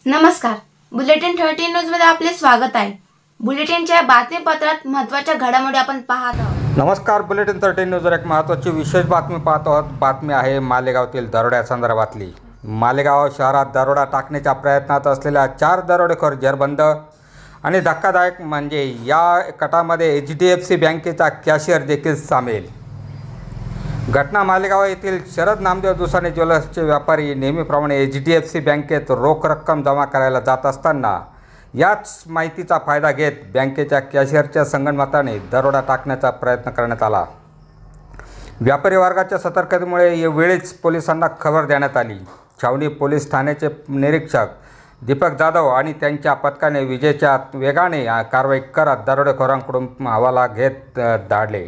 नमस्कार, bulletin 13 news मध्ये आपले स्वागत आहे। बुलेटिनच्या बातमीपत्रात महत्त्वाच्या घडामोडी आपण पाहत आहोत। नमस्कार, बुलेटिन 13 न्यूजवर एक महत्त्वाची विशेष बातमी पाहत आहोत। बातमी आहे मालेगावतील दरोड्यासंदर्भातली। मालेगाव शहरात दरोडा टाकण्याच्या प्रयत्नात असलेल्या 4 दरोडेखोर जेरबंद आणि धक्कादायक म्हणजे या कटामध्ये HDFC बँकेचा कॅशियर देखील सामील। घटना मालेगाव येथील शरद नामदेव दुसाने ज्वेलर्सचे व्यापारी नेहमीप्रमाणे HDFC बँकेत रोख रक्कम जमा करायला जात असताना याच माहितीचा फायदा घेत बँकेच्या कॅशियरच्या संगनमताने दरोडा टाकण्याचा प्रयत्न करण्यात आला। व्यापारी वर्गाच्या सतर्कतेमुळे वेळीच पोलिसांना खबर देण्यात आली। छावणी पोलीस ठाण्याचे निरीक्षक दीपक जाधव आणि त्यांच्या पथकाने विजेच्या वेगाने कारवाई करत दरोडेखोरांकडून हवाला घेत धाडले।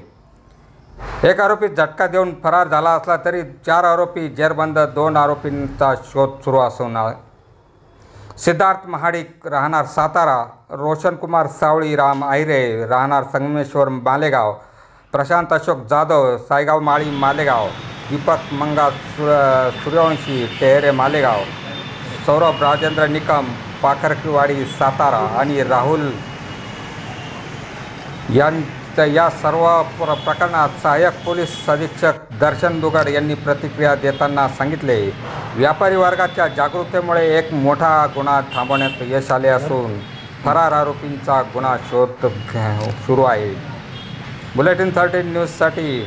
एक आरोपी झटका देऊन फरार झाला असला तरी 4 आरोपी जेरबंद 2 आरोपींचा शोध सुरू असून सिद्धार्थ महाडिक राहणार सातारा, रोशन कुमार सावळी राम आहिरे राहणार संगमेश्वर मालेगाव, प्रशांत अशोक जाधव सायगाव माळी मालेगाव, दीपक मंगा सूर्यवंशी टेहरे मालेगाव, सौरभ राजेंद्र निकम पाखरकीवाडी सातारा आणि राहुल या सर्व प्रकरणात सहाय्यक पोलीस अधीक्षक दर्शन दुगड यांनी प्रतिक्रिया देताना सांगितले, व्यापारी वर्गाच्या जागरूकतेमुळे एक मोठा गुन्हा थांबवण्यात यश आले असून फरार आरोपींचा गुन्हा शोध सुरू आहे। बुलेटिन 13 न्यूजसाठी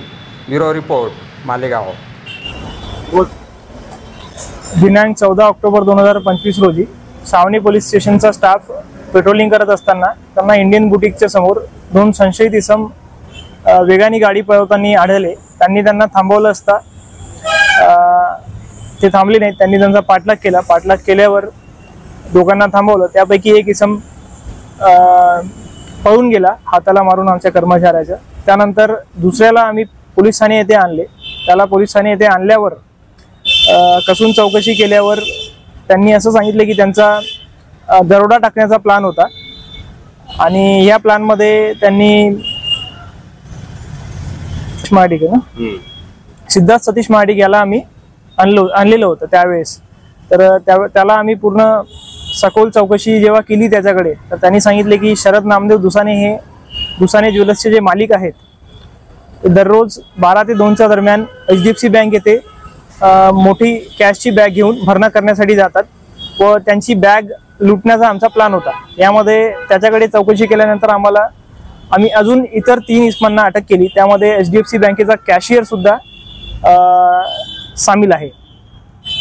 ब्युरो रिपोर्ट मालेगाव। दिनांक 14 ऑक्टोबर 2025 रोजी छावणी पोलीस स्टेशनचा स्टाफ पेट्रोलिंग करत असताना त्यांना इंडियन बुटीकच्या समोर 2 संशयित इसम वेगाने गाडी पळवताना आढळले। त्यांनी त्यांना थांबवलं असता ते थांबले नाहीत। त्यांनी त्यांचा पाठलाग केला। पाठलाग केल्यावर दोघांना थांबवलं। त्यापैकी एक इसम पळून गेला हाताला मारून आमच्या कर्मचाऱ्याच्या। त्यानंतर दुसऱ्याला आम्ही पोलीस ठाणे येथे आणले। त्याला पोलीस ठाणे येथे आणल्यावर कसून चौकशी केल्यावर त्यांनी असं सांगितले की त्यांचा दरोडा टाकण्याचा प्लॅन होता आणि या प्लॅन मध्ये त्यांनी सिद्धार्थ सतीश महाडिक याला आम्ही आणलेलं होतं त्यावेळेस। तर त्याला आम्ही पूर्ण सखोल चौकशी जेव्हा केली त्याच्याकडे तर त्यांनी सांगितले की शरद नामदेव दुसाने हे दुसाने ज्वेलर्सचे जे मालिक आहेत ते दररोज 12 ते 2च्या दरम्यान HDFC बँक येथे मोठी कॅशची बॅग घेऊन भरणा करण्यासाठी जातात व त्यांची बॅग लुटण्याचा आमचा प्लॅन होता। यामध्ये त्याच्याकडे चौकशी केल्यानंतर आम्ही अजून इतर 3 इसमांना अटक केली। त्यामध्ये HDFC बँकेचा कॅशियर सुद्धा सामील आहे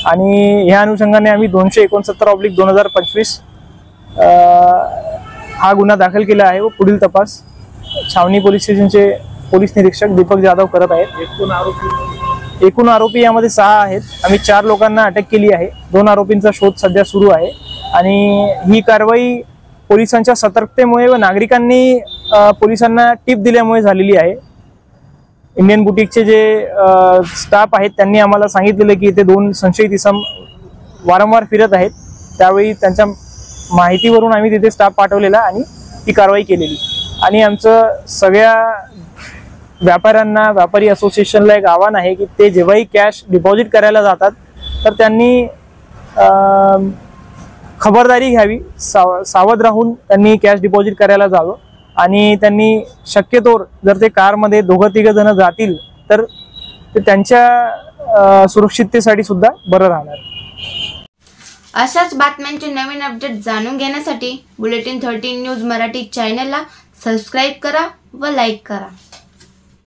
आणि ह्या अनुषंगाने आम्ही 269/2025 हा गुन्हा दाखल केला आहे व पुढील तपास छावणी पोलीस स्टेशनचे पोलीस निरीक्षक दीपक जाधव करत आहेत। एकूण आरोपी यामध्ये 6 आहेत। आम्ही 4 लोकांना अटक केली आहे। 2 आरोपींचा शोध सध्या सुरू आहे आणि ही कारवाई पोलिसांच्या सतर्कतेमुळे व नागरिकांनी पोलिसांना टिप दिल्यामुळे झालेली आहे। इंडियन बुटीकचे जे स्टाफ आहेत त्यांनी आम्हाला सांगितलेले की इथे 2 संशयित इसम वारंवार फिरत आहेत। त्यावेळी त्यांच्या माहितीवरून आम्ही तिथे स्टाफ पाठवलेला आणि ती कारवाई केलेली आणि आमचं सगळ्या व्यापाऱ्यांना व्यापारी असोसिएशनला एक आव्हान आहे की ते जेव्हाही कॅश डिपॉझिट करायला जातात तर त्यांनी खबरदारी घ्यावी, सावध राहून त्यांनी कॅश डिपॉझिट करायला जावं आणि त्यांनी शक्यतोवर जर ते कारमध्ये 2-3 जण जातील तर ते त्यांच्या सुरक्षिततेसाठी सुद्धा बरं राहणार। अशाच बातम्यांचे नवीन अपडेट जाणून घेण्यासाठी बुलेटिन 13 न्यूज मराठी चॅनलला सबस्क्राईब करा व लाईक करा।